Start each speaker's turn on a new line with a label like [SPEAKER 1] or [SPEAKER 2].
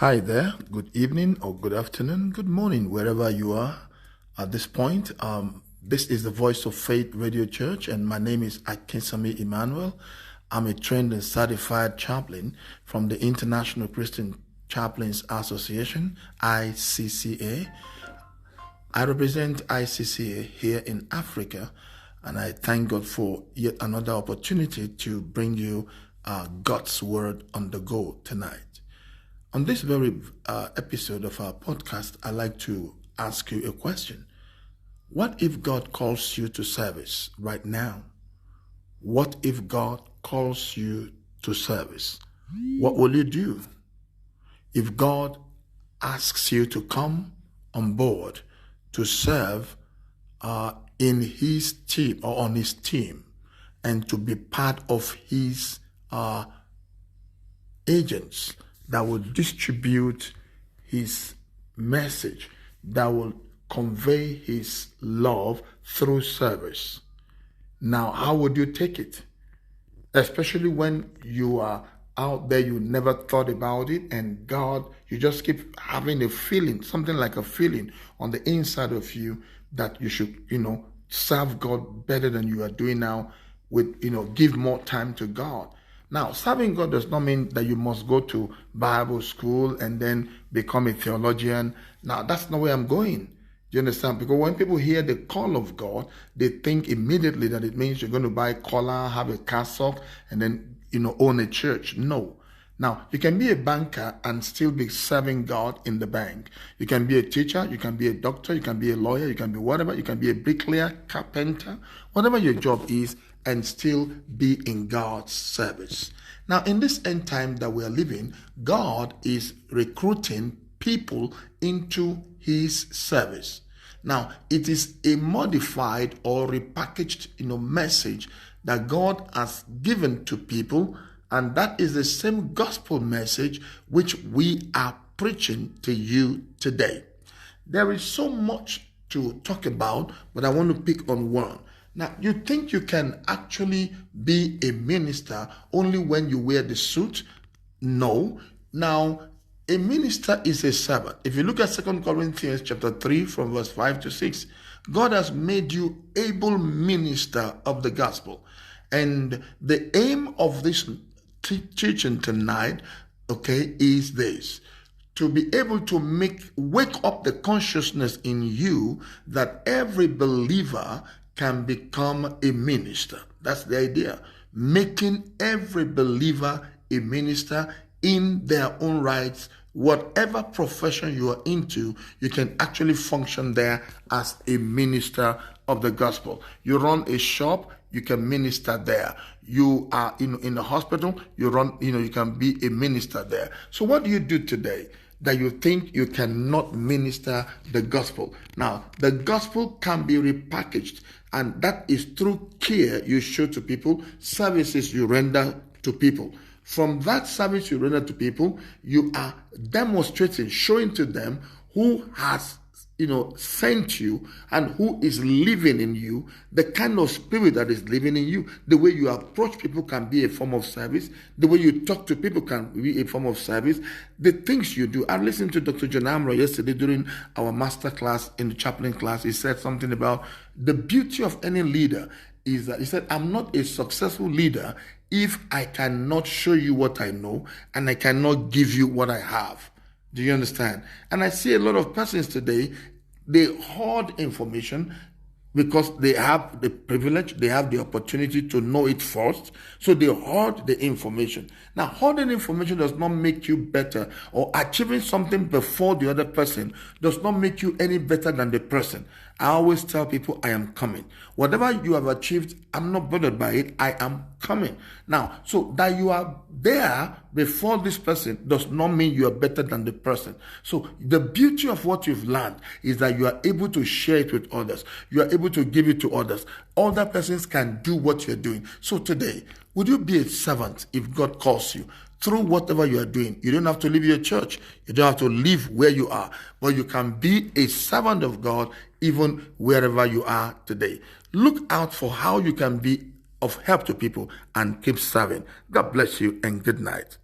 [SPEAKER 1] Hi there. Good evening or good afternoon, good morning, wherever you are at this point. This is the Voice of Faith Radio Church, and my name is Akinsami Emmanuel. I'm a trained and certified chaplain from the International Christian Chaplains Association, ICCA. I represent ICCA here in Africa, and I thank God for yet another opportunity to bring you God's Word on the go tonight. On this very episode of our podcast, I'd like to ask you a question. What if God calls you to service right now? What if God calls you to service? What will you do? If God asks you to come on board to serve in his team or on his team and to be part of his agents that will distribute his message, that will convey his love through service. Now, how would you take it? Especially when you are out there, you never thought about it, and God, you just keep having a feeling, something like a feeling on the inside of you that you should, serve God better than you are doing now with, give more time to God. Now, serving God does not mean that you must go to Bible school and then become a theologian. Now, that's not where I'm going. Do you understand? Because when people hear the call of God, they think immediately that it means you're going to buy a collar, have a cassock, and then, own a church. No. Now, you can be a banker and still be serving God in the bank. You can be a teacher, you can be a doctor, you can be a lawyer, you can be whatever, you can be a bricklayer, carpenter, whatever your job is, and still be in God's service. Now, in this end time that we are living, God is recruiting people into his service. Now, it is a modified or repackaged, message that God has given to people, and that is the same gospel message which we are preaching to you today. There is so much to talk about, but I want to pick on one. Now, you think you can actually be a minister only when you wear the suit? No. Now, a minister is a servant. If you look at 2 Corinthians chapter 3 from verse 5 to 6, God has made you able minister of the gospel. And the aim of this teaching tonight, is this: to be able to wake up the consciousness in you that every believer can become a minister. That's the idea. Making every believer a minister in their own rights. Whatever profession you are into, you can actually function there as a minister of the gospel. You run a shop, you can minister there. You are in a hospital, you can be a minister there. So what do you do today that you think you cannot minister the gospel? Now, the gospel can be repackaged, and that is through care you show to people, services you render to people. From that service you render to people, you are demonstrating, showing to them who has sent you and who is living in you, the kind of spirit that is living in you. The way you approach people can be a form of service. The way you talk to people can be a form of service. The things you do. I listened to Dr. John Amro yesterday during our master class in the chaplain class. He said something about the beauty of any leader is that he said, I'm not a successful leader if I cannot show you what I know and I cannot give you what I have. Do you understand? And I see a lot of persons today, they hoard information because they have the privilege, they have the opportunity to know it first. So they hoard the information. Now, hoarding information does not make you better, or achieving something before the other person does not make you any better than the person. I always tell people, I am coming. Whatever you have achieved, I'm not bothered by it. I am coming. Now, so that you are there before this person does not mean you are better than the person. So the beauty of what you've learned is that you are able to share it with others. You are able to give it to others. Other persons can do what you're doing. So today, would you be a servant if God calls you? Through whatever you are doing. You don't have to leave your church. You don't have to live where you are. But you can be a servant of God even wherever you are today. Look out for how you can be of help to people and keep serving. God bless you and good night.